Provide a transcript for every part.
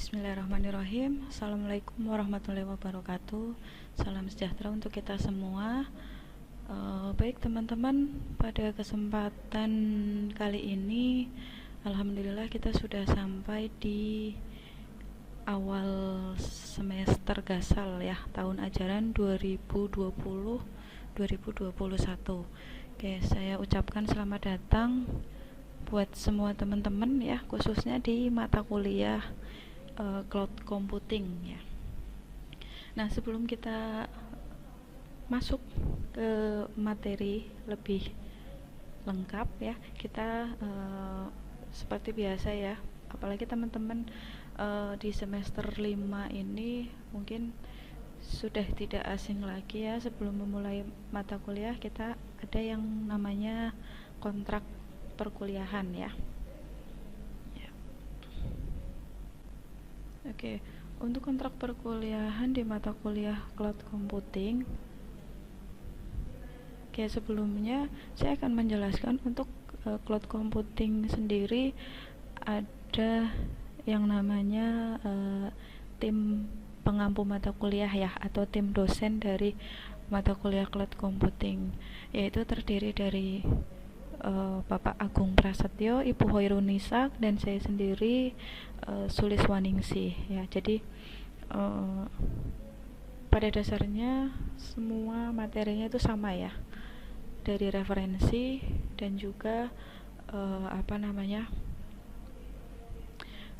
Bismillahirrahmanirrahim. Assalamualaikum warahmatullahi wabarakatuh. Salam sejahtera untuk kita semua. Baik teman-teman, pada kesempatan kali ini alhamdulillah kita sudah sampai di awal semester Gasal ya, tahun ajaran 2020-2021. Oke, saya ucapkan selamat datang buat semua teman-teman ya, khususnya di mata kuliah cloud computing ya. Nah, sebelum kita masuk ke materi lebih lengkap ya, kita seperti biasa ya, apalagi teman-teman di semester 5 ini mungkin sudah tidak asing lagi ya. Sebelum memulai mata kuliah, kita ada yang namanya kontrak perkuliahan ya. Oke, untuk kontrak perkuliahan di mata kuliah cloud computing, sebelumnya saya akan menjelaskan untuk cloud computing sendiri ada yang namanya tim pengampu mata kuliah ya, atau tim dosen dari mata kuliah cloud computing, yaitu terdiri dari Bapak Agung Prasetyo, Ibu Hoirunisa, dan saya sendiri Suliswaningsih ya. Jadi pada dasarnya semua materinya itu sama ya, dari referensi dan juga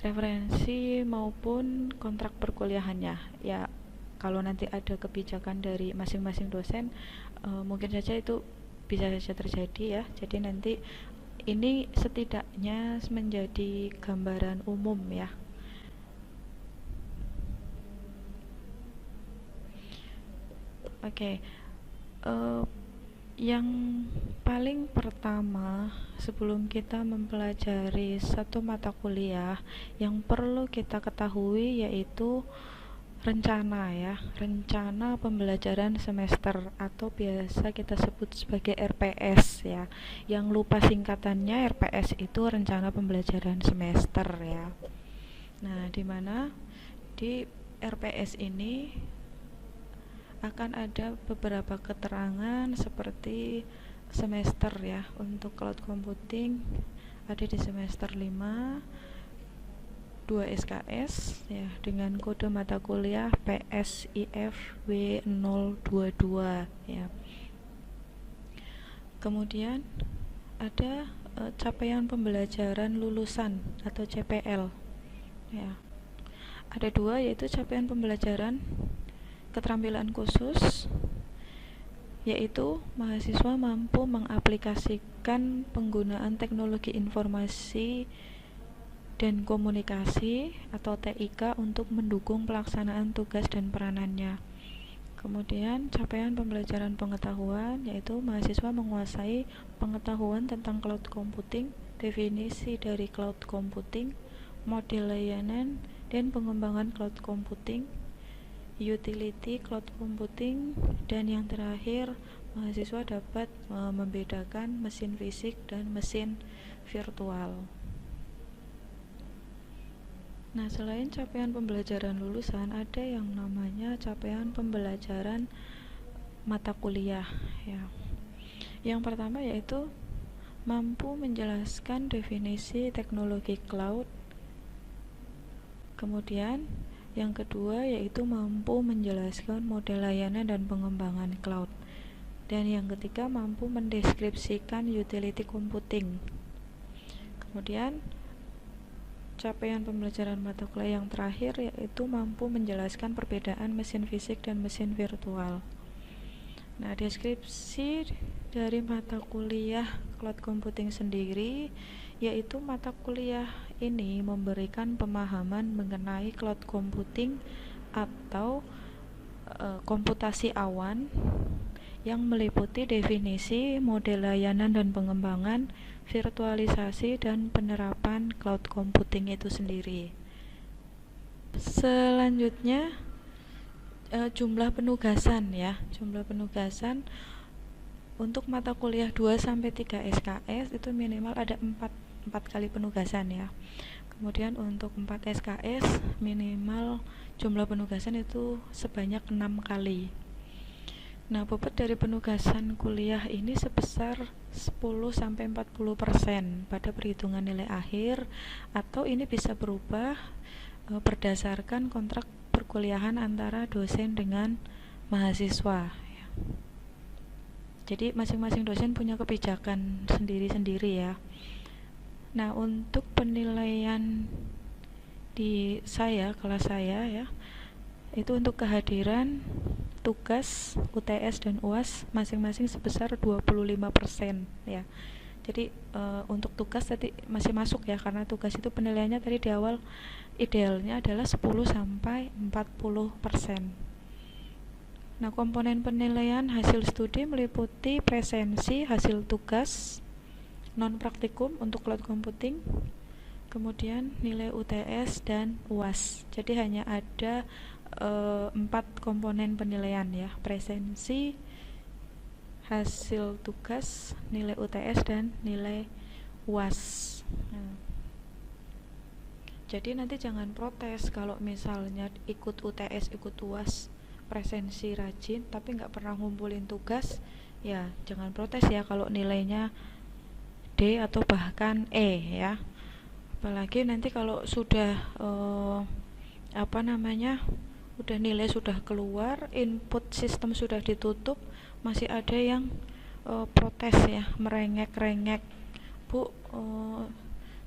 referensi maupun kontrak perkuliahannya ya. Kalau nanti ada kebijakan dari masing-masing dosen, mungkin saja itu bisa saja terjadi ya. Jadi nanti ini setidaknya menjadi gambaran umum ya. Oke, yang paling pertama sebelum kita mempelajari satu mata kuliah, yang perlu kita ketahui yaitu rencana ya, rencana pembelajaran semester atau biasa kita sebut sebagai RPS ya. Yang lupa singkatannya, RPS itu rencana pembelajaran semester ya. Nah, di mana di RPS ini akan ada beberapa keterangan seperti semester ya. Untuk cloud computing ada di semester 5 2 SKS ya, dengan kode mata kuliah PSIF W022 ya. Kemudian ada capaian pembelajaran lulusan atau CPL ya. Ada dua, yaitu capaian pembelajaran keterampilan khusus, yaitu mahasiswa mampu mengaplikasikan penggunaan teknologi informasi dan komunikasi atau TIK untuk mendukung pelaksanaan tugas dan peranannya. Kemudian capaian pembelajaran pengetahuan, yaitu mahasiswa menguasai pengetahuan tentang cloud computing, definisi dari cloud computing, model layanan dan pengembangan cloud computing, utility cloud computing, dan yang terakhir mahasiswa dapat membedakan mesin fisik dan mesin virtual. Nah, selain capaian pembelajaran lulusan, ada yang namanya capaian pembelajaran mata kuliah ya. Yang pertama yaitu mampu menjelaskan definisi teknologi cloud. Kemudian yang kedua yaitu mampu menjelaskan model layanan dan pengembangan cloud. Dan yang ketiga mampu mendeskripsikan utility computing. Kemudian capaian pembelajaran mata kuliah yang terakhir yaitu mampu menjelaskan perbedaan mesin fisik dan mesin virtual. Nah, deskripsi dari mata kuliah cloud computing sendiri yaitu mata kuliah ini memberikan pemahaman mengenai cloud computing atau komputasi awan yang meliputi definisi, model layanan dan pengembangan, virtualisasi dan penerapan cloud computing itu sendiri. Selanjutnya jumlah penugasan ya. Jumlah penugasan untuk mata kuliah 2-3 SKS itu minimal ada 4 kali penugasan ya. Kemudian untuk 4 SKS minimal jumlah penugasan itu sebanyak 6 kali. Nah, bobot dari penugasan kuliah ini sebesar 10-40% pada perhitungan nilai akhir, atau ini bisa berubah berdasarkan kontrak perkuliahan antara dosen dengan mahasiswa. Jadi masing-masing dosen punya kebijakan sendiri-sendiri ya. Nah, untuk penilaian di kelas saya ya, itu untuk kehadiran, tugas, UTS dan UAS masing-masing sebesar 25% ya. Jadi untuk tugas tadi masih masuk ya, karena tugas itu penilaiannya tadi di awal idealnya adalah 10-40%. Nah, komponen penilaian hasil studi meliputi presensi, hasil tugas, non praktikum untuk cloud computing, kemudian nilai UTS dan UAS. Jadi hanya ada 4 komponen penilaian ya: presensi, hasil tugas, nilai UTS dan nilai UAS. Jadi nanti jangan protes kalau misalnya ikut UTS, ikut UAS, presensi rajin tapi nggak pernah ngumpulin tugas, ya jangan protes ya kalau nilainya D atau bahkan E ya. Apalagi nanti kalau sudah udah nilai sudah keluar, input sistem sudah ditutup, masih ada yang protes ya, merengek-rengek, Bu,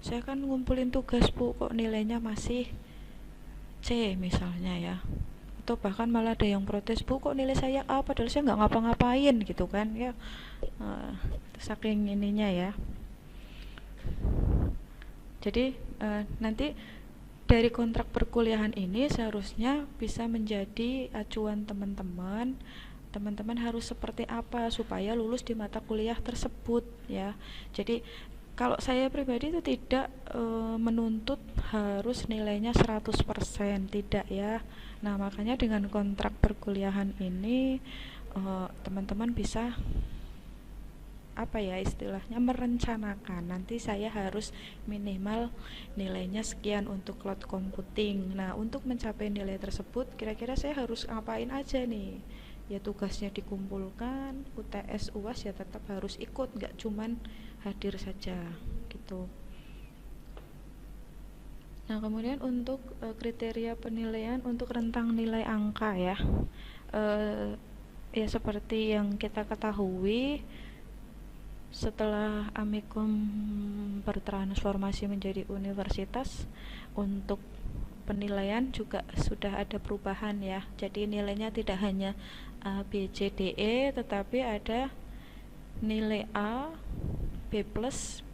saya kan ngumpulin tugas Bu, kok nilainya masih C misalnya ya. Atau bahkan malah ada yang protes, Bu, kok nilai saya A padahal saya nggak ngapa-ngapain gitu kan ya. Saking ininya ya. Jadi nanti dari kontrak perkuliahan ini seharusnya bisa menjadi acuan teman-teman. Teman-teman harus seperti apa supaya lulus di mata kuliah tersebut ya. Jadi kalau saya pribadi itu tidak menuntut harus nilainya 100%, tidak ya. Nah, makanya dengan kontrak perkuliahan ini teman-teman bisa istilahnya merencanakan, nanti saya harus minimal nilainya sekian untuk cloud computing. Nah, untuk mencapai nilai tersebut kira-kira saya harus ngapain aja nih? Ya tugasnya dikumpulkan, UTS UAS ya tetap harus ikut, nggak cuman hadir saja gitu. Nah, kemudian untuk kriteria penilaian untuk rentang nilai angka ya, ya seperti yang kita ketahui, setelah Amikum bertransformasi menjadi universitas, untuk penilaian juga sudah ada perubahan ya. Jadi nilainya tidak hanya A, B, C, D, E, tetapi ada nilai A, B+,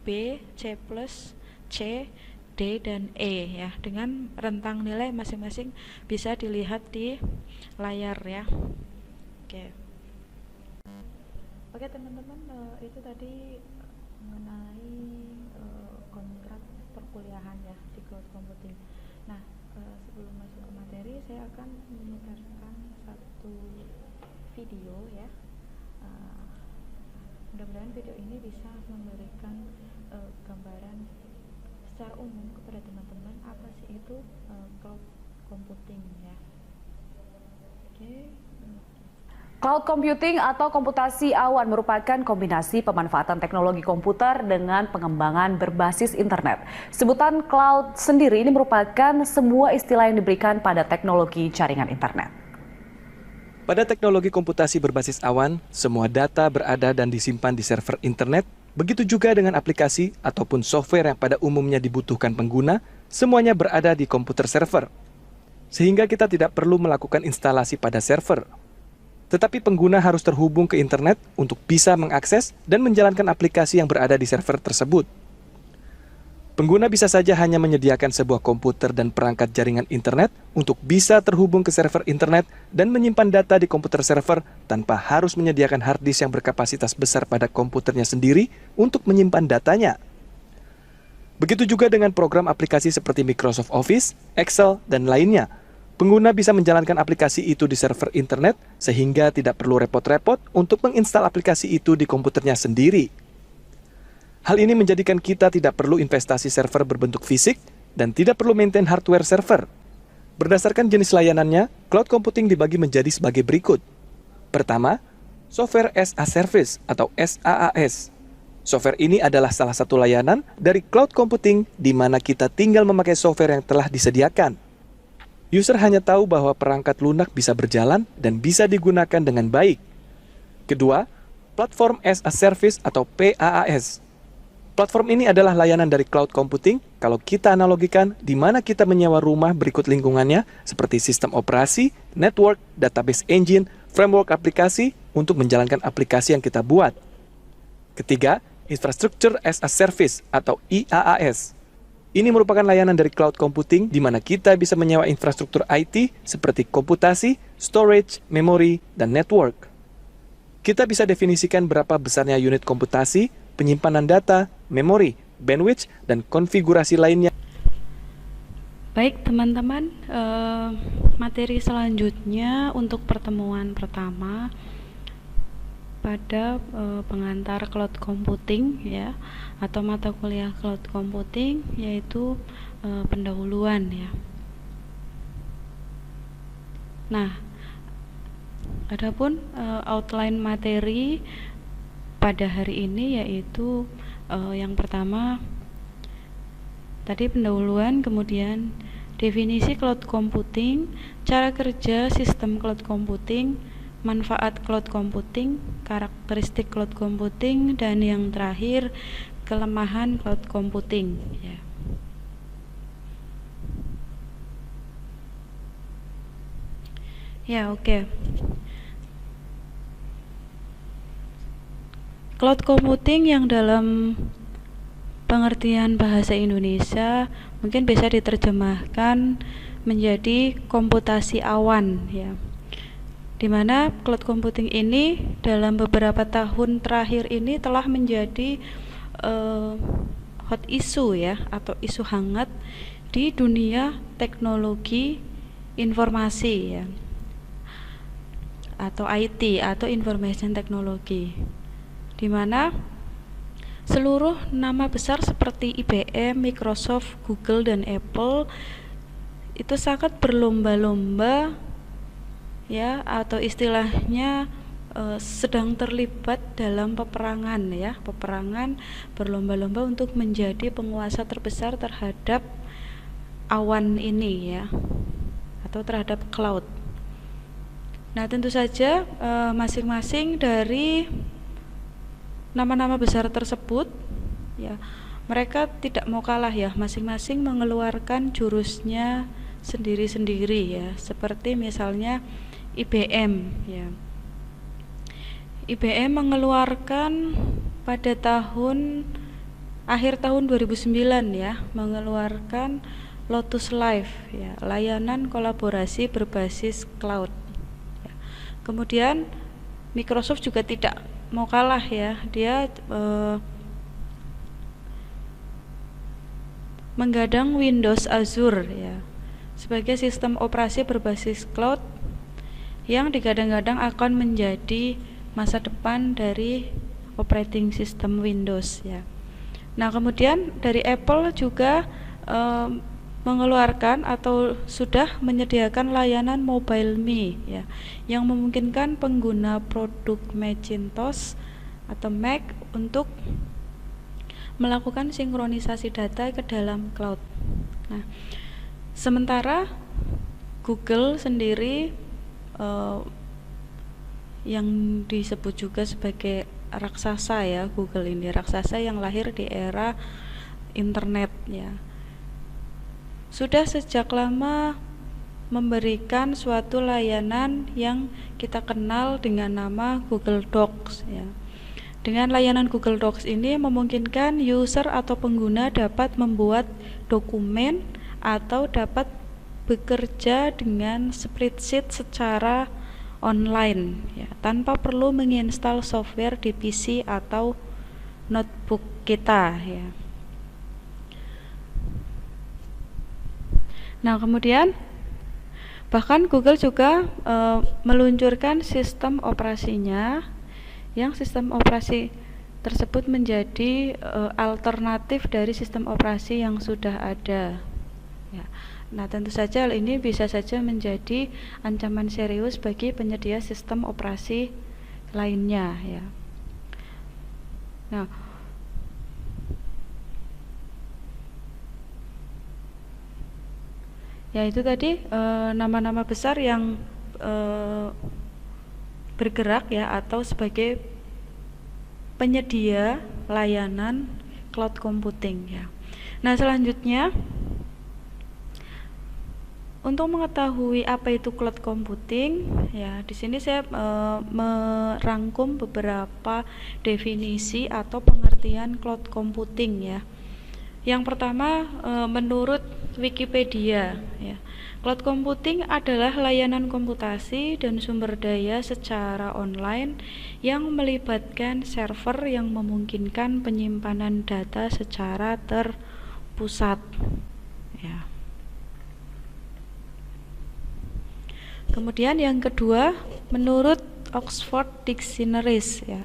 B, C+, C, D, dan E ya, dengan rentang nilai masing-masing bisa dilihat di layar ya. Oke teman-teman, itu tadi mengenai kontrak perkuliahan ya di cloud computing. Nah, sebelum masuk ke materi, saya akan memutarkan satu video ya. Mudah-mudahan video ini bisa memberikan gambaran secara umum kepada teman-teman apa sih itu cloud computing ya. Cloud computing atau komputasi awan merupakan kombinasi pemanfaatan teknologi komputer dengan pengembangan berbasis internet. Sebutan cloud sendiri ini merupakan sebuah istilah yang diberikan pada teknologi jaringan internet. Pada teknologi komputasi berbasis awan, semua data berada dan disimpan di server internet. Begitu juga dengan aplikasi ataupun software yang pada umumnya dibutuhkan pengguna, semuanya berada di komputer server. Sehingga kita tidak perlu melakukan instalasi pada server. Tetapi pengguna harus terhubung ke internet untuk bisa mengakses dan menjalankan aplikasi yang berada di server tersebut. Pengguna bisa saja hanya menyediakan sebuah komputer dan perangkat jaringan internet untuk bisa terhubung ke server internet dan menyimpan data di komputer server tanpa harus menyediakan hard disk yang berkapasitas besar pada komputernya sendiri untuk menyimpan datanya. Begitu juga dengan program aplikasi seperti Microsoft Office, Excel, dan lainnya. Pengguna bisa menjalankan aplikasi itu di server internet sehingga tidak perlu repot-repot untuk menginstal aplikasi itu di komputernya sendiri. Hal ini menjadikan kita tidak perlu investasi server berbentuk fisik dan tidak perlu maintain hardware server. Berdasarkan jenis layanannya, cloud computing dibagi menjadi sebagai berikut. Pertama, Software as a Service atau SaaS. Software ini adalah salah satu layanan dari cloud computing di mana kita tinggal memakai software yang telah disediakan. User hanya tahu bahwa perangkat lunak bisa berjalan dan bisa digunakan dengan baik. Kedua, Platform as a Service atau PaaS. Platform ini adalah layanan dari cloud computing kalau kita analogikan di mana kita menyewa rumah berikut lingkungannya seperti sistem operasi, network, database engine, framework aplikasi untuk menjalankan aplikasi yang kita buat. Ketiga, Infrastructure as a Service atau IaaS. Ini merupakan layanan dari cloud computing di mana kita bisa menyewa infrastruktur IT seperti komputasi, storage, memori, dan network. Kita bisa definisikan berapa besarnya unit komputasi, penyimpanan data, memori, bandwidth, dan konfigurasi lainnya. Baik teman-teman, materi selanjutnya untuk pertemuan pertama pada pengantar cloud computing ya, atau mata kuliah cloud computing, yaitu pendahuluan ya. Nah, adapun outline materi pada hari ini yaitu yang pertama tadi pendahuluan, kemudian definisi cloud computing, cara kerja sistem cloud computing, manfaat cloud computing, karakteristik cloud computing, dan yang terakhir kelemahan cloud computing ya. Ya, oke. Cloud computing yang dalam pengertian bahasa Indonesia mungkin bisa diterjemahkan menjadi komputasi awan ya. Dimana cloud computing ini dalam beberapa tahun terakhir ini telah menjadi hot issue ya, atau isu hangat di dunia teknologi informasi ya, atau IT atau information technology, di mana seluruh nama besar seperti IBM, Microsoft, Google, dan Apple itu sangat berlomba-lomba ya, atau istilahnya sedang terlibat dalam peperangan ya, peperangan berlomba-lomba untuk menjadi penguasa terbesar terhadap awan ini ya, atau terhadap cloud. Nah, tentu saja masing-masing dari nama-nama besar tersebut ya, mereka tidak mau kalah ya, masing-masing mengeluarkan jurusnya sendiri-sendiri ya, seperti misalnya IBM ya. IBM mengeluarkan pada akhir tahun 2009 ya, mengeluarkan Lotus Live ya, layanan kolaborasi berbasis cloud ya. Kemudian Microsoft juga tidak mau kalah ya, dia menggadang Windows Azure ya sebagai sistem operasi berbasis cloud yang digadang-gadang akan menjadi masa depan dari operating system Windows ya. Nah, kemudian dari Apple juga mengeluarkan atau sudah menyediakan layanan MobileMe ya, yang memungkinkan pengguna produk Macintosh atau Mac untuk melakukan sinkronisasi data ke dalam cloud. Nah, sementara Google sendiri yang disebut juga sebagai raksasa ya, Google ini raksasa yang lahir di era internet ya, sudah sejak lama memberikan suatu layanan yang kita kenal dengan nama Google Docs ya. Dengan layanan Google Docs ini memungkinkan user atau pengguna dapat membuat dokumen atau dapat bekerja dengan spreadsheet secara online ya, tanpa perlu menginstal software di PC atau notebook kita ya. Nah, kemudian bahkan Google juga meluncurkan sistem operasinya, yang sistem operasi tersebut menjadi alternatif dari sistem operasi yang sudah ada ya. Nah, tentu saja hal ini bisa saja menjadi ancaman serius bagi penyedia sistem operasi lainnya ya. Nah, ya itu tadi nama-nama besar yang bergerak ya atau sebagai penyedia layanan cloud computing ya. Nah, selanjutnya untuk mengetahui apa itu cloud computing ya, di sini saya merangkum beberapa definisi atau pengertian cloud computing ya. Yang pertama menurut Wikipedia ya. Cloud computing adalah layanan komputasi dan sumber daya secara online yang melibatkan server yang memungkinkan penyimpanan data secara terpusat ya. Kemudian yang kedua menurut Oxford Dictionaries ya,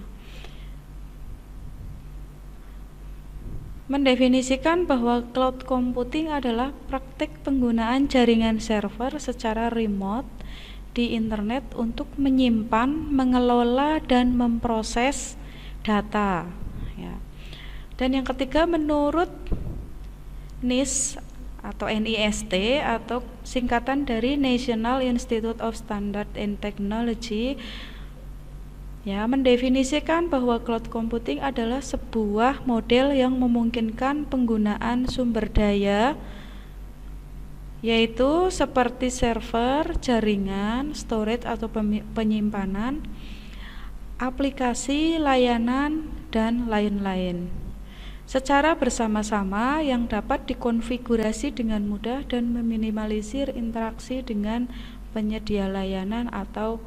mendefinisikan bahwa cloud computing adalah praktik penggunaan jaringan server secara remote di internet untuk menyimpan, mengelola, dan memproses data ya. Dan yang ketiga menurut NIST atau NIST atau singkatan dari National Institute of Standards and Technology ya, mendefinisikan bahwa cloud computing adalah sebuah model yang memungkinkan penggunaan sumber daya yaitu seperti server, jaringan, storage atau penyimpanan, aplikasi, layanan, dan lain-lain secara bersama-sama yang dapat dikonfigurasi dengan mudah dan meminimalisir interaksi dengan penyedia layanan atau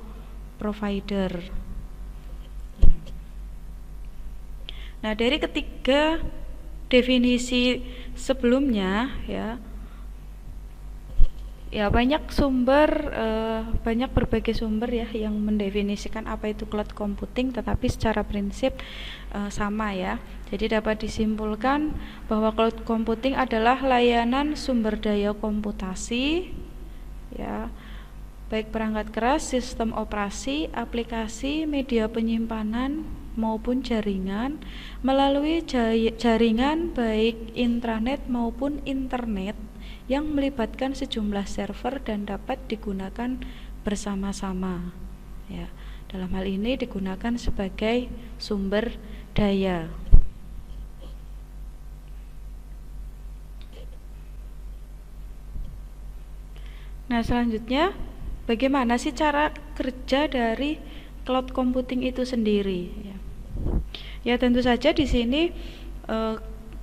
provider. Nah, dari ketiga definisi sebelumnya ya banyak berbagai sumber ya yang mendefinisikan apa itu cloud computing, tetapi secara prinsip sama ya. Jadi dapat disimpulkan bahwa cloud computing adalah layanan sumber daya komputasi ya, baik perangkat keras, sistem operasi, aplikasi, media penyimpanan maupun jaringan melalui jaringan baik intranet maupun internet yang melibatkan sejumlah server dan dapat digunakan bersama-sama ya. Dalam hal ini digunakan sebagai sumber daya. Nah, selanjutnya bagaimana sih cara kerja dari cloud computing itu sendiri ya. Ya, tentu saja di sini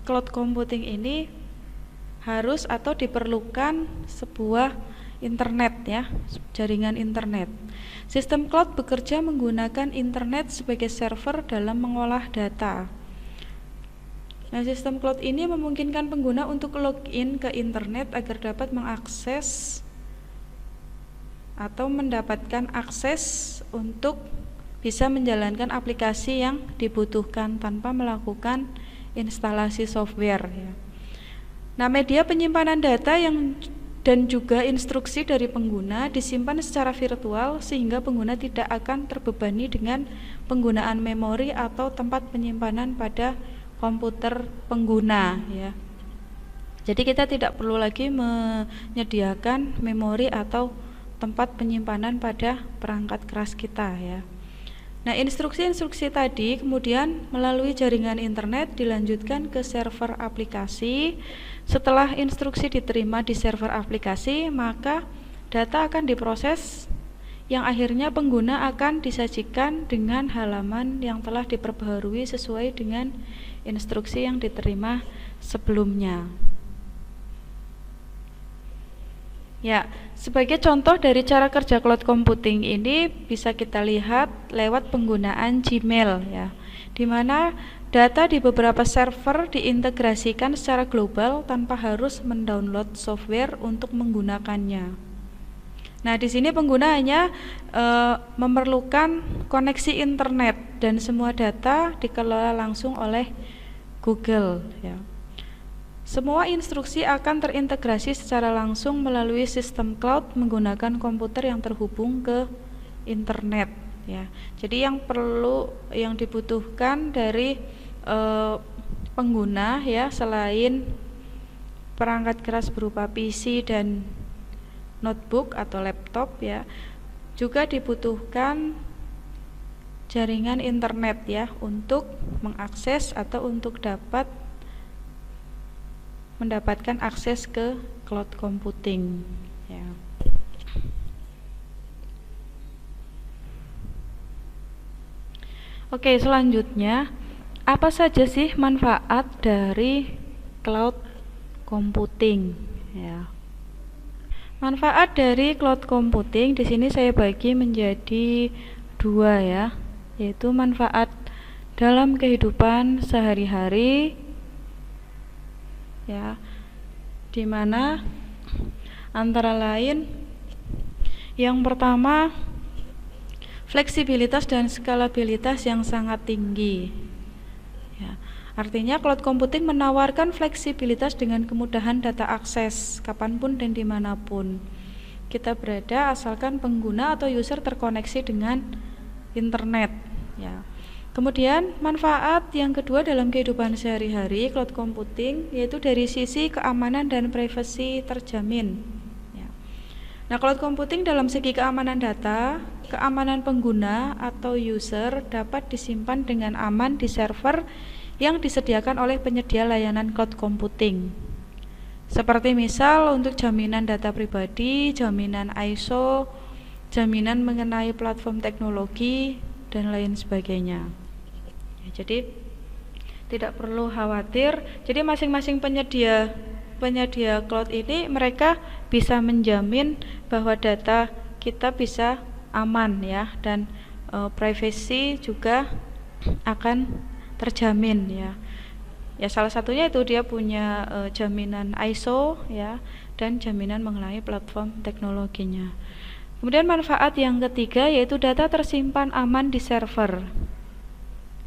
cloud computing ini harus atau diperlukan sebuah internet ya, jaringan internet. Sistem cloud bekerja menggunakan internet sebagai server dalam mengolah data. Nah, sistem cloud ini memungkinkan pengguna untuk login ke internet agar dapat mengakses atau mendapatkan akses untuk bisa menjalankan aplikasi yang dibutuhkan tanpa melakukan instalasi software ya. Nah, media penyimpanan data dan juga instruksi dari pengguna disimpan secara virtual sehingga pengguna tidak akan terbebani dengan penggunaan memori atau tempat penyimpanan pada komputer pengguna ya. Jadi kita tidak perlu lagi menyediakan memori atau tempat penyimpanan pada perangkat keras kita ya. Nah, instruksi-instruksi tadi kemudian melalui jaringan internet dilanjutkan ke server aplikasi. Setelah instruksi diterima di server aplikasi, maka data akan diproses yang akhirnya pengguna akan disajikan dengan halaman yang telah diperbaharui sesuai dengan instruksi yang diterima sebelumnya. Ya, sebagai contoh dari cara kerja cloud computing ini bisa kita lihat lewat penggunaan Gmail ya, di mana data di beberapa server diintegrasikan secara global tanpa harus mendownload software untuk menggunakannya. Nah, di sini pengguna hanya memerlukan koneksi internet dan semua data dikelola langsung oleh Google ya. Semua instruksi akan terintegrasi secara langsung melalui sistem cloud menggunakan komputer yang terhubung ke internet ya. Jadi yang dibutuhkan dari pengguna ya, selain perangkat keras berupa PC dan notebook atau laptop ya, juga dibutuhkan jaringan internet ya untuk mengakses atau untuk mendapatkan akses ke cloud computing ya. Oke, selanjutnya apa saja sih manfaat dari cloud computing ya. Manfaat dari cloud computing di sini saya bagi menjadi 2 ya, yaitu manfaat dalam kehidupan sehari-hari ya, dimana antara lain yang pertama fleksibilitas dan skalabilitas yang sangat tinggi ya. Artinya cloud computing menawarkan fleksibilitas dengan kemudahan data akses kapanpun dan dimanapun kita berada, asalkan pengguna atau user terkoneksi dengan internet ya. Kemudian manfaat yang kedua dalam kehidupan sehari-hari cloud computing yaitu dari sisi keamanan dan privasi terjamin ya. Nah, cloud computing dalam segi keamanan data, keamanan pengguna atau user dapat disimpan dengan aman di server yang disediakan oleh penyedia layanan cloud computing. Seperti misal untuk jaminan data pribadi, jaminan ISO, jaminan mengenai platform teknologi dan lain sebagainya. Ya, jadi tidak perlu khawatir. Jadi masing-masing penyedia cloud ini mereka bisa menjamin bahwa data kita bisa aman ya, dan privasi juga akan terjamin ya. Ya, salah satunya itu dia punya jaminan ISO ya, dan jaminan mengenai platform teknologinya. Kemudian manfaat yang ketiga yaitu data tersimpan aman di server.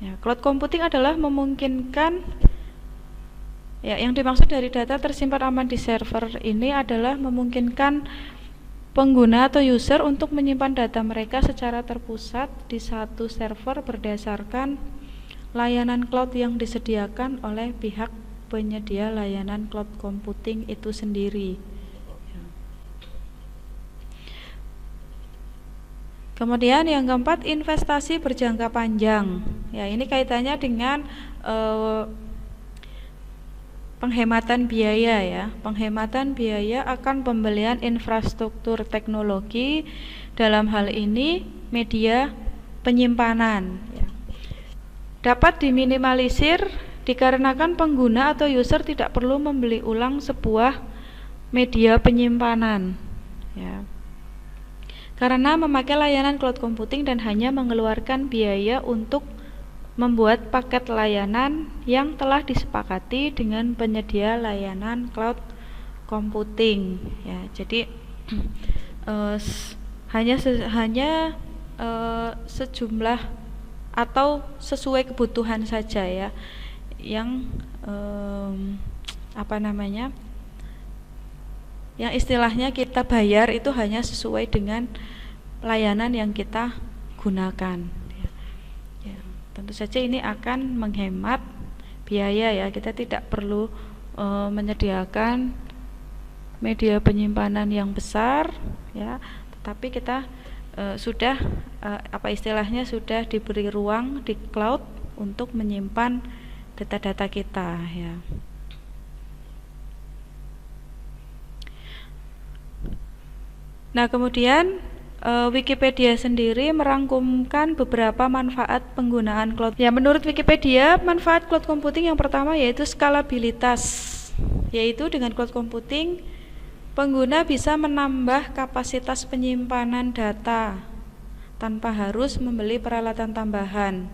Ya, cloud computing adalah memungkinkan ya, yang dimaksud dari data tersimpan aman di server ini adalah memungkinkan pengguna atau user untuk menyimpan data mereka secara terpusat di satu server berdasarkan layanan cloud yang disediakan oleh pihak penyedia layanan cloud computing itu sendiri. Kemudian yang keempat, investasi berjangka panjang. Ya, ini kaitannya dengan penghematan biaya ya. Penghematan biaya akan pembelian infrastruktur teknologi, dalam hal ini media penyimpanan ya. Dapat diminimalisir dikarenakan pengguna atau user tidak perlu membeli ulang sebuah media penyimpanan ya, karena memakai layanan cloud computing dan hanya mengeluarkan biaya untuk membuat paket layanan yang telah disepakati dengan penyedia layanan cloud computing ya. Jadi hanya sejumlah atau sesuai kebutuhan saja ya, yang yang istilahnya kita bayar itu hanya sesuai dengan layanan yang kita gunakan ya. Tentu saja ini akan menghemat biaya ya, kita tidak perlu menyediakan media penyimpanan yang besar ya, tetapi kita sudah sudah diberi ruang di cloud untuk menyimpan data-data kita ya. Nah, kemudian Wikipedia sendiri merangkumkan beberapa manfaat penggunaan cloud. Ya, menurut Wikipedia, manfaat cloud computing yang pertama yaitu skalabilitas. Yaitu dengan cloud computing pengguna bisa menambah kapasitas penyimpanan data tanpa harus membeli peralatan tambahan,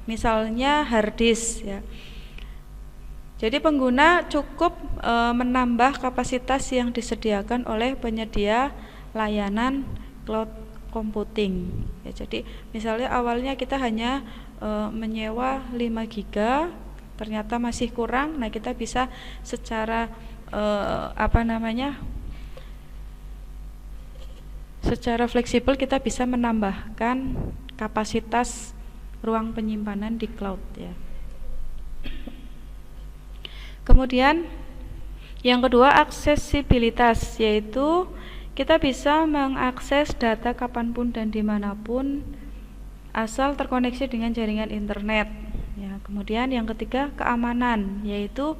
misalnya hard disk ya. Jadi pengguna cukup menambah kapasitas yang disediakan oleh penyedia layanan cloud computing ya. Jadi misalnya awalnya kita hanya menyewa 5 GB ternyata masih kurang, nah kita bisa secara secara fleksibel kita bisa menambahkan kapasitas ruang penyimpanan di cloud ya. Kemudian yang kedua, aksesibilitas, yaitu kita bisa mengakses data kapanpun dan dimanapun asal terkoneksi dengan jaringan internet ya. Kemudian yang ketiga, keamanan, yaitu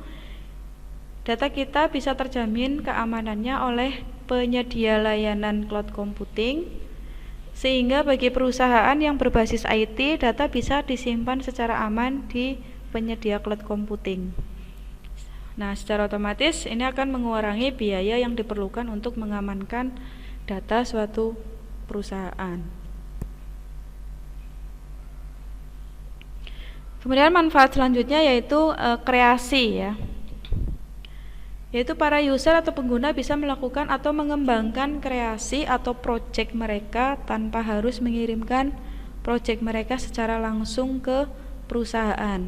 data kita bisa terjamin keamanannya oleh penyedia layanan cloud computing, sehingga bagi perusahaan yang berbasis IT, data bisa disimpan secara aman di penyedia cloud computing. Nah, secara otomatis ini akan mengurangi biaya yang diperlukan untuk mengamankan data suatu perusahaan. Kemudian manfaat selanjutnya yaitu kreasi ya. Yaitu para user atau pengguna bisa melakukan atau mengembangkan kreasi atau project mereka tanpa harus mengirimkan project mereka secara langsung ke perusahaan.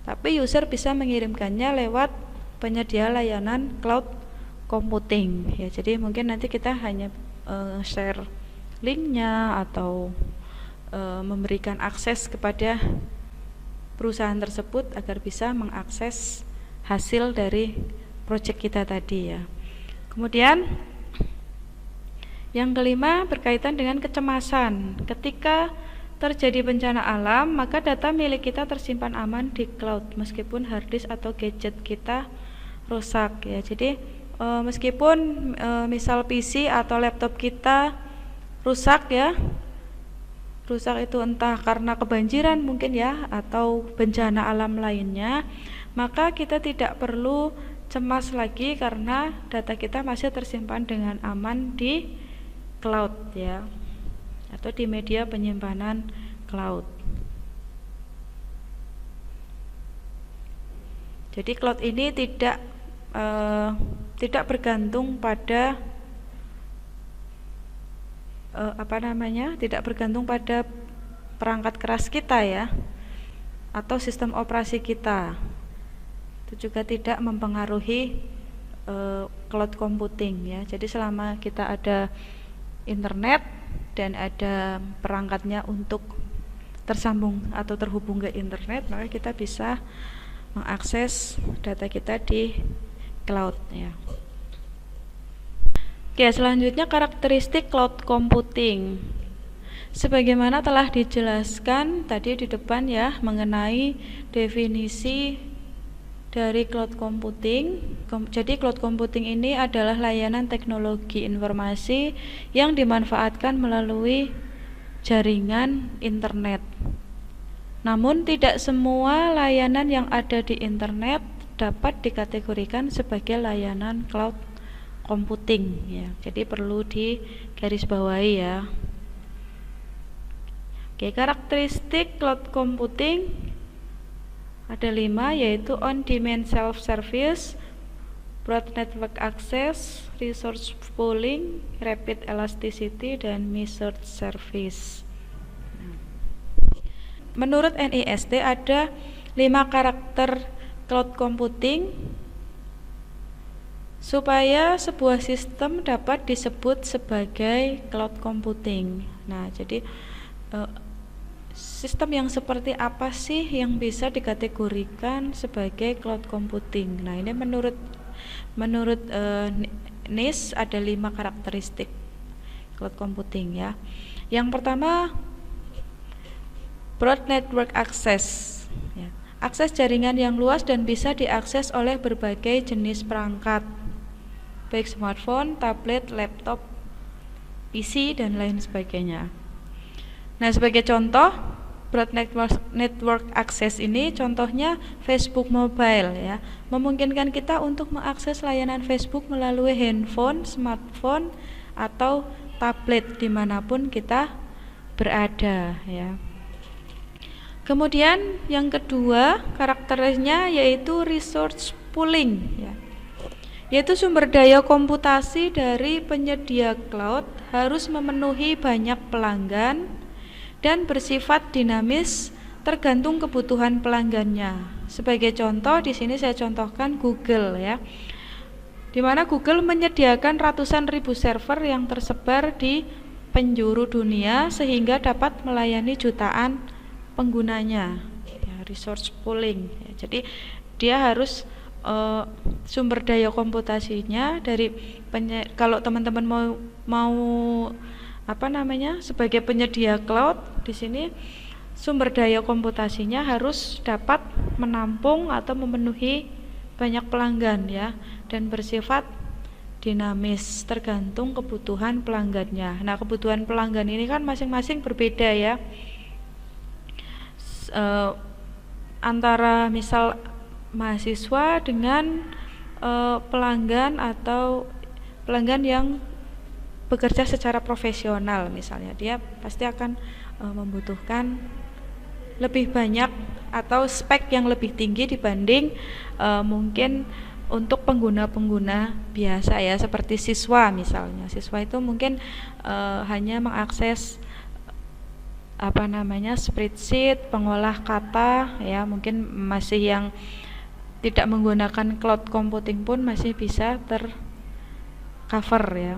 Tapi user bisa mengirimkannya lewat penyedia layanan cloud computing ya. Jadi mungkin nanti kita hanya share linknya atau memberikan akses kepada perusahaan tersebut agar bisa mengakses hasil dari project kita tadi ya. Kemudian yang kelima berkaitan dengan kecemasan. Ketika terjadi bencana alam, maka data milik kita tersimpan aman di cloud meskipun hard disk atau gadget kita rusak ya. Jadi meskipun misal PC atau laptop kita rusak ya, rusak itu entah karena kebanjiran mungkin ya atau bencana alam lainnya, maka kita tidak perlu cemas lagi karena data kita masih tersimpan dengan aman di cloud ya, atau di media penyimpanan cloud. Jadi cloud ini tidak bergantung pada tidak bergantung pada perangkat keras kita ya, atau sistem operasi kita. Itu juga tidak mempengaruhi cloud computing ya. Jadi selama kita ada internet dan ada perangkatnya untuk tersambung atau terhubung ke internet, maka kita bisa mengakses data kita di cloud ya. Oke, selanjutnya karakteristik cloud computing. Sebagaimana telah dijelaskan tadi di depan ya mengenai definisi dari cloud computing. Jadi cloud computing ini adalah layanan teknologi informasi yang dimanfaatkan melalui jaringan internet. Namun tidak semua layanan yang ada di internet dapat dikategorikan sebagai layanan cloud computing ya. Jadi perlu digarisbawahi ya. Oke, karakteristik cloud computing ada 5, yaitu on-demand self-service, broad network access, resource pooling, rapid elasticity, dan measured service. Menurut NIST ada 5 karakter cloud computing supaya sebuah sistem dapat disebut sebagai cloud computing. Nah, jadi sistem yang seperti apa sih yang bisa dikategorikan sebagai cloud computing? Nah, ini menurut NIST ada 5 karakteristik cloud computing ya. Yang pertama, broad network access ya. Akses jaringan yang luas dan bisa diakses oleh berbagai jenis perangkat, baik smartphone, tablet, laptop, PC, dan lain sebagainya. Nah, sebagai contoh, broad network access ini contohnya Facebook Mobile ya, memungkinkan kita untuk mengakses layanan Facebook melalui handphone, smartphone, atau tablet dimanapun kita berada ya. Kemudian yang kedua karakternya yaitu resource pooling ya, yaitu sumber daya komputasi dari penyedia cloud harus memenuhi banyak pelanggan dan bersifat dinamis tergantung kebutuhan pelanggannya, sebagai contoh di sini saya contohkan Google ya. Di mana Google menyediakan ratusan ribu server yang tersebar di penjuru dunia sehingga dapat melayani jutaan penggunanya. Ya, resource pooling. Ya, jadi dia harus sumber daya komputasinya dari kalau teman-teman mau sebagai penyedia cloud di sini sumber daya komputasinya harus dapat menampung atau memenuhi banyak pelanggan ya, dan bersifat dinamis tergantung kebutuhan pelanggannya. Nah, kebutuhan pelanggan ini kan masing-masing berbeda ya. Antara misal mahasiswa dengan pelanggan atau pelanggan yang bekerja secara profesional misalnya, dia pasti akan membutuhkan lebih banyak atau spek yang lebih tinggi dibanding mungkin untuk pengguna-pengguna biasa ya, seperti siswa misalnya. Siswa itu mungkin hanya mengakses spreadsheet, pengolah kata ya, mungkin masih yang tidak menggunakan cloud computing pun masih bisa tercover ya.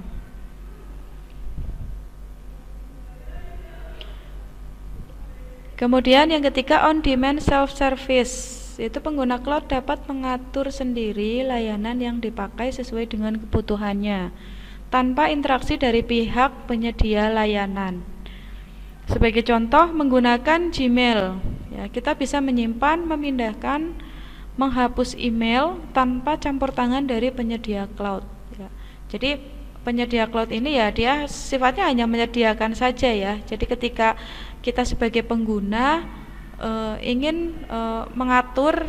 Kemudian yang ketiga, on demand self service. Itu pengguna cloud dapat mengatur sendiri layanan yang dipakai sesuai dengan kebutuhannya tanpa interaksi dari pihak penyedia layanan. Sebagai contoh, menggunakan Gmail ya, kita bisa menyimpan, memindahkan, menghapus email tanpa campur tangan dari penyedia cloud ya. Jadi penyedia cloud ini ya dia sifatnya hanya menyediakan saja ya. Jadi ketika kita sebagai pengguna ingin mengatur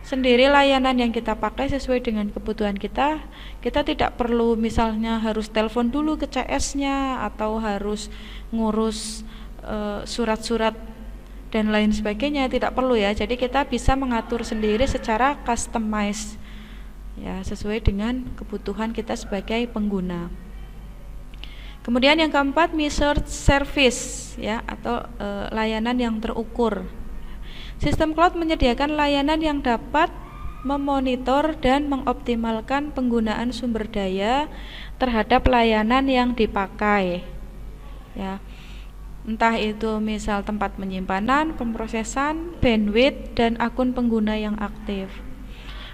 sendiri layanan yang kita pakai sesuai dengan kebutuhan kita, kita tidak perlu misalnya harus telepon dulu ke CS-nya atau harus ngurus surat-surat dan lain sebagainya, tidak perlu ya. Jadi kita bisa mengatur sendiri secara customize ya, sesuai dengan kebutuhan kita sebagai pengguna. Kemudian yang keempat, measured service ya, atau layanan yang terukur. Sistem cloud menyediakan layanan yang dapat memonitor dan mengoptimalkan penggunaan sumber daya terhadap layanan yang dipakai ya. Entah itu misal tempat penyimpanan, pemrosesan, bandwidth, dan akun pengguna yang aktif.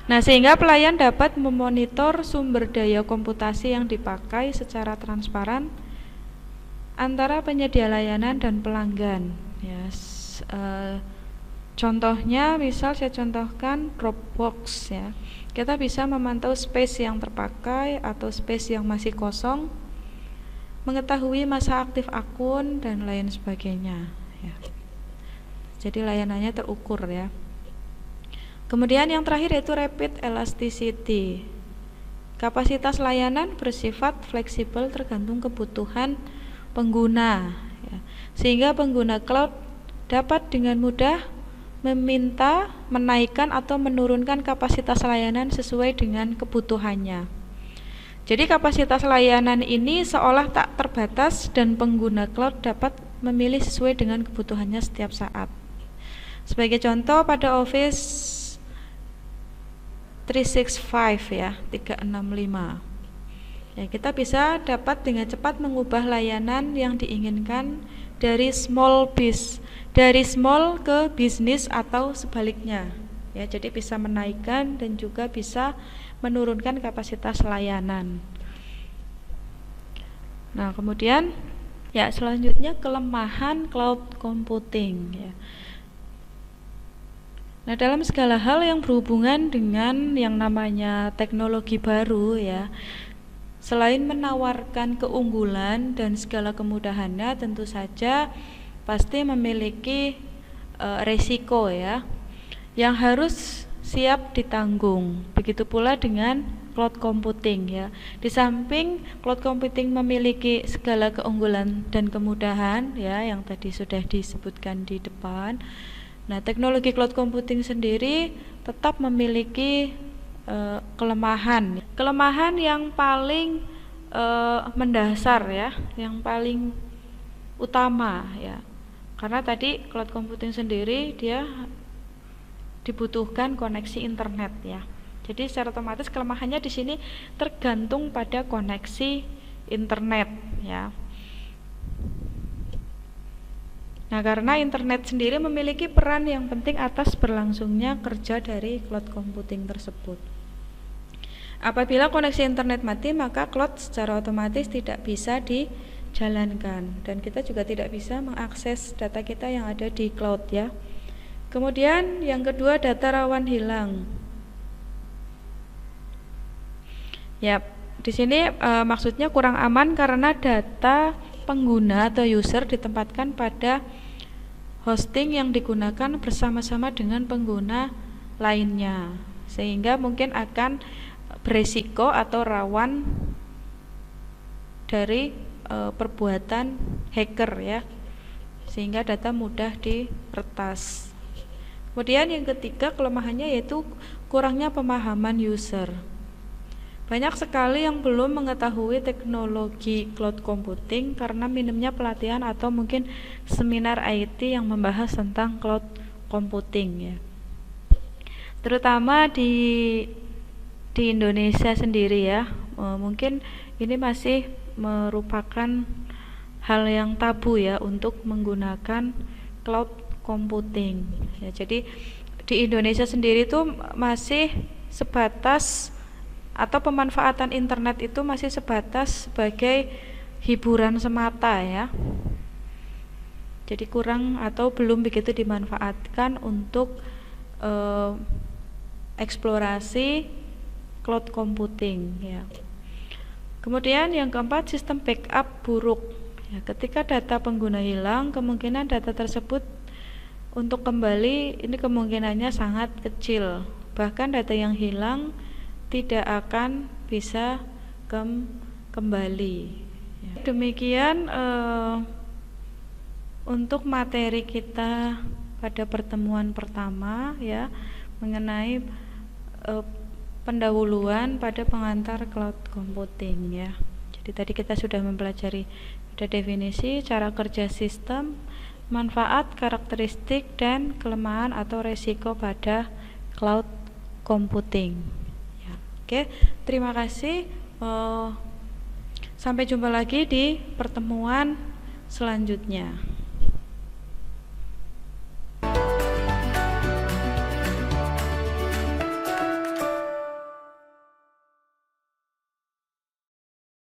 Nah, sehingga pelayan dapat memonitor sumber daya komputasi yang dipakai secara transparan antara penyedia layanan dan pelanggan. Ya, contohnya, misal saya contohkan Dropbox ya. Kita bisa memantau space yang terpakai atau space yang masih kosong, mengetahui masa aktif akun dan lain sebagainya. Ya. Jadi layanannya terukur ya. Kemudian yang terakhir yaitu rapid elasticity. Kapasitas layanan bersifat fleksibel tergantung kebutuhan pengguna ya. Sehingga pengguna cloud dapat dengan mudah meminta, menaikkan atau menurunkan kapasitas layanan sesuai dengan kebutuhannya. Jadi kapasitas layanan ini seolah tak terbatas dan pengguna cloud dapat memilih sesuai dengan kebutuhannya setiap saat. Sebagai contoh, pada Office 365 ya, 365. Ya, kita bisa dapat dengan cepat mengubah layanan yang diinginkan dari small ke bisnis atau sebaliknya. Ya, jadi bisa menaikkan dan juga bisa menurunkan kapasitas layanan. Nah, kemudian ya selanjutnya kelemahan cloud computing ya. Nah, dalam segala hal yang berhubungan dengan yang namanya teknologi baru ya, selain menawarkan keunggulan dan segala kemudahannya, tentu saja pasti memiliki resiko ya, yang harus siap ditanggung. Begitu pula dengan cloud computing ya. Di samping cloud computing memiliki segala keunggulan dan kemudahan ya, yang tadi sudah disebutkan di depan. Nah, teknologi cloud computing sendiri tetap memiliki kelemahan yang paling mendasar ya, yang paling utama ya. Karena tadi cloud computing sendiri dia dibutuhkan koneksi internet ya. Jadi secara otomatis kelemahannya di sini tergantung pada koneksi internet ya. Nah, karena internet sendiri memiliki peran yang penting atas berlangsungnya kerja dari cloud computing tersebut. Apabila koneksi internet mati, maka cloud secara otomatis tidak bisa dijalankan dan kita juga tidak bisa mengakses data kita yang ada di cloud ya. Kemudian yang kedua, data rawan hilang. Ya, di sini maksudnya kurang aman karena data pengguna atau user ditempatkan pada hosting yang digunakan bersama-sama dengan pengguna lainnya, sehingga mungkin akan beresiko atau rawan dari perbuatan hacker ya, sehingga data mudah diretas. Kemudian yang ketiga kelemahannya yaitu kurangnya pemahaman user. Banyak sekali yang belum mengetahui teknologi cloud computing karena minimnya pelatihan atau mungkin seminar IT yang membahas tentang cloud computing ya. Terutama di Indonesia sendiri ya, mungkin ini masih merupakan hal yang tabu ya untuk menggunakan cloud computing ya. Jadi di Indonesia sendiri itu masih sebatas atau pemanfaatan internet itu masih sebatas sebagai hiburan semata ya. Jadi kurang atau belum begitu dimanfaatkan untuk eksplorasi cloud computing ya. Kemudian yang keempat, sistem backup buruk ya. Ketika data pengguna hilang, kemungkinan data tersebut untuk kembali ini kemungkinannya sangat kecil. Bahkan data yang hilang tidak akan bisa kembali ya. Demikian untuk materi kita pada pertemuan pertama ya, mengenai pendahuluan pada pengantar cloud computing ya. Jadi tadi kita sudah mempelajari ada definisi, cara kerja sistem, manfaat, karakteristik, dan kelemahan atau resiko pada cloud computing. Oke, terima kasih. Sampai jumpa lagi di pertemuan selanjutnya.